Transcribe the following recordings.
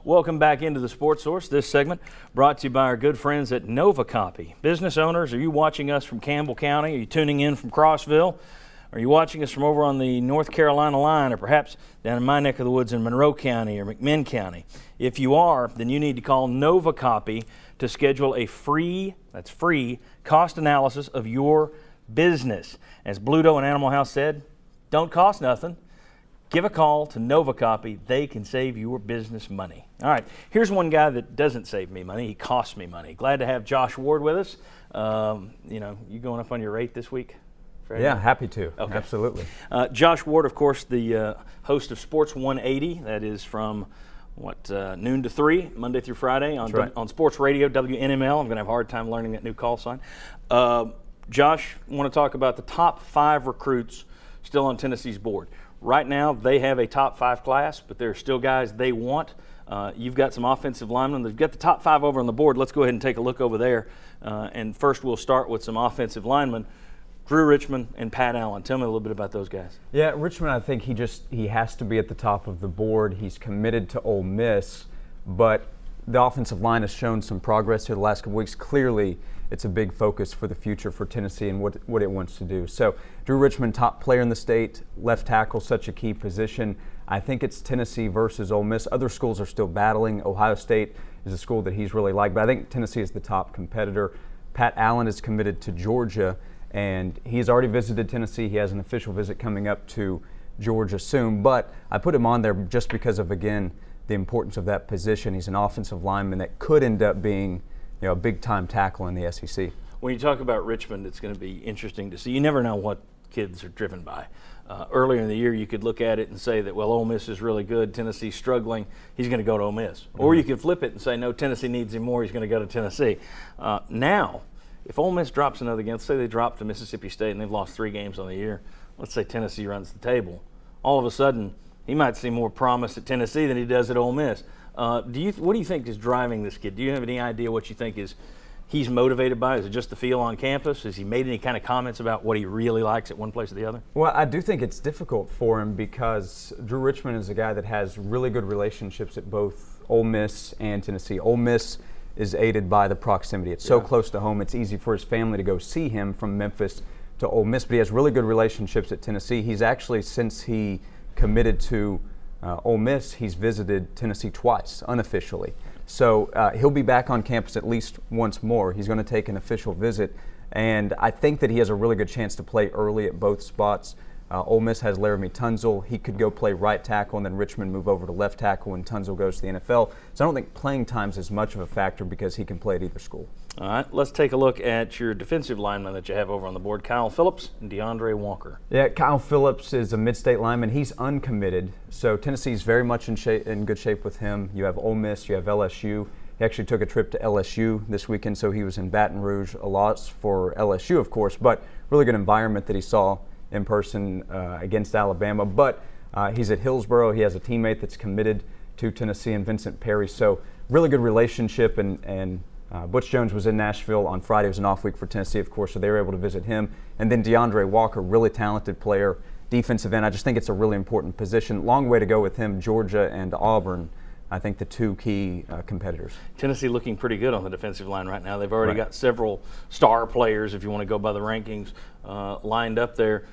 Welcome back into the Sports Source. This segment brought to you by our good friends at Nova Copy. Business owners, are you watching us from Campbell County? Are you tuning in from Crossville? Are you watching us from over on the North Carolina line, or perhaps down in my neck of the woods in Monroe County or McMinn County? If you are, then you need to call Nova Copy to schedule a free cost analysis of your business. As Bluto and Animal House said, don't cost nothing. Give a call to Nova Copy. They can save your business money. All right, here's one guy that doesn't save me money. He costs me money. Glad to have Josh Ward with us. You going up on your rate this week? Yeah, happy to. Okay. Absolutely. Josh Ward, of course, the host of Sports 180. That is from noon to 3, Monday through Friday on Sports Radio, WNML. I'm going to have a hard time learning that new call sign. Josh, I want to talk about the top 5 recruits still on Tennessee's board. Right now, they have a top 5 class, but there are still guys they want. You've got some offensive linemen. They've got the top 5 over on the board. Let's go ahead and take a look over there. And first, we'll start with some offensive linemen. Drew Richmond and Pat Allen. Tell me a little bit about those guys. Yeah, Richmond, I think he has to be at the top of the board. He's committed to Ole Miss, but the offensive line has shown some progress here the last couple weeks. Clearly, it's a big focus for the future for Tennessee and what it wants to do. So, Drew Richmond, top player in the state, left tackle, such a key position. I think it's Tennessee versus Ole Miss. Other schools are still battling. Ohio State is a school that he's really liked, but I think Tennessee is the top competitor. Pat Allen is committed to Georgia, and he's already visited Tennessee. He has an official visit coming up to Georgia soon, but I put him on there just because of, again, the importance of that position. He's an offensive lineman that could end up being a big-time tackle in the SEC. When you talk about Richmond, it's going to be interesting to see. You never know what kids are driven by. Earlier in the year, you could look at it and say that, well, Ole Miss is really good, Tennessee's struggling, he's going to go to Ole Miss. Mm-hmm. Or you could flip it and say, no, Tennessee needs him more, he's going to go to Tennessee. Now, if Ole Miss drops another game, let's say they drop to Mississippi State and they've lost 3 games on the year, let's say Tennessee runs the table. All of a sudden, he might see more promise at Tennessee than he does at Ole Miss. What do you think is driving this kid? Do you have any idea what you think he's motivated by? Is it just the feel on campus? Has he made any kind of comments about what he really likes at one place or the other? Well, I do think it's difficult for him because Drew Richmond is a guy that has really good relationships at both Ole Miss and Tennessee. Ole Miss is aided by the proximity. It's so close to home. It's easy for his family to go see him from Memphis to Ole Miss, but he has really good relationships at Tennessee. He's actually, since he committed to Ole Miss, he's visited Tennessee twice, unofficially. So he'll be back on campus at least once more. He's going to take an official visit, and I think that he has a really good chance to play early at both spots. Ole Miss has Laramie Tunzel. He could go play right tackle, and then Richmond move over to left tackle when Tunzel goes to the NFL. So I don't think playing time is as much of a factor because he can play at either school. All right, let's take a look at your defensive linemen that you have over on the board, Kyle Phillips and DeAndre Walker. Yeah, Kyle Phillips is a mid-state lineman. He's uncommitted, so Tennessee's very much in good shape with him. You have Ole Miss, you have LSU. He actually took a trip to LSU this weekend, so he was in Baton Rouge. A loss for LSU, of course, but really good environment that he saw in person against Alabama. But he's at Hillsboro. He has a teammate that's committed to Tennessee, and Vincent Perry. So really good relationship, and Butch Jones was in Nashville on Friday. It was an off week for Tennessee, of course, so they were able to visit him. And then DeAndre Walker, really talented player, defensive end. I just think it's a really important position. Long way to go with him. Georgia and Auburn, I think, the 2 key competitors. Tennessee looking pretty good on the defensive line right now. They've already got several star players, if you want to go by the rankings, lined up there.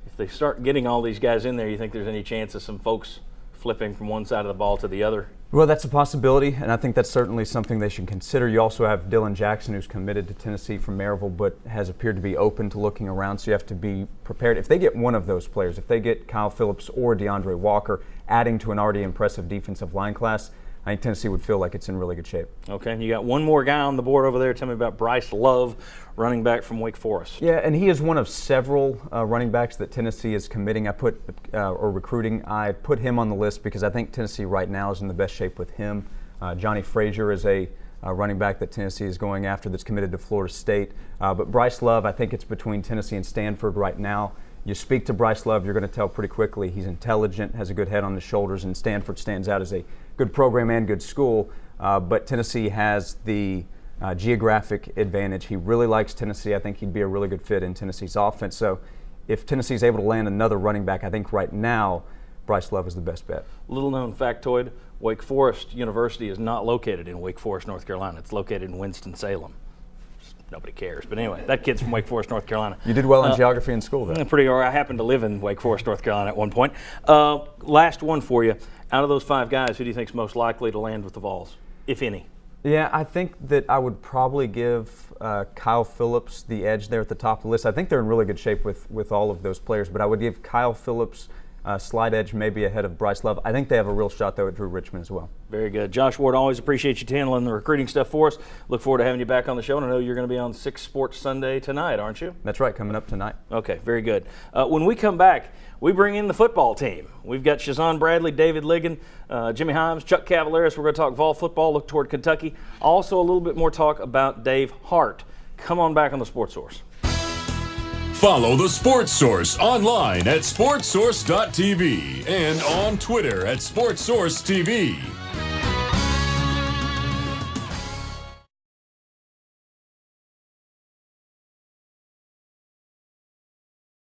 If they start getting all these guys in there, you think there's any chance of some folks flipping from one side of the ball to the other? Well, that's a possibility, and I think that's certainly something they should consider. You also have Dylan Jackson, who's committed to Tennessee from Maryville, but has appeared to be open to looking around, so you have to be prepared. If they get one of those players, if they get Kyle Phillips or DeAndre Walker, adding to an already impressive defensive line class, I think Tennessee would feel like it's in really good shape. Okay, you got one more guy on the board over there. Tell me about Bryce Love, running back from Wake Forest. Yeah, and he is one of several running backs that Tennessee is committing. Or recruiting. I put him on the list because I think Tennessee right now is in the best shape with him. Johnny Frazier is a running back that Tennessee is going after that's committed to Florida State. But Bryce Love, I think it's between Tennessee and Stanford right now. You speak to Bryce Love, you're going to tell pretty quickly he's intelligent, has a good head on his shoulders, and Stanford stands out as a good program and good school. But Tennessee has the geographic advantage. He really likes Tennessee. I think he'd be a really good fit in Tennessee's offense. So if Tennessee's able to land another running back, I think right now Bryce Love is the best bet. Little known factoid, Wake Forest University is not located in Wake Forest, North Carolina. It's located in Winston-Salem. Nobody cares. But anyway, that kid's from Wake Forest, North Carolina. You did well in geography in school, though. Pretty, or I happened to live in Wake Forest, North Carolina at one point. Last one for you. Out of those 5 guys, who do you think is most likely to land with the Vols, if any? Yeah, I think that I would probably give Kyle Phillips the edge there at the top of the list. I think they're in really good shape with all of those players, but I would give Kyle Phillips slight edge maybe ahead of Bryce Love. I think they have a real shot, though, at Drew Richmond as well. Very good. Josh Ward, always appreciate you handling the recruiting stuff for us. Look forward to having you back on the show, and I know you're going to be on 6 Sports Sunday tonight, aren't you? That's right, coming up tonight. Okay, very good. When we come back, we bring in the football team. We've got Shazan Bradley, David Ligon, Jimmy Himes, Chuck Cavaleris. We're going to talk Vol football, look toward Kentucky. Also a little bit more talk about Dave Hart. Come on back on the Sports Source. Follow the Sports Source online at sportsource.tv and on Twitter at SportsSourceTV.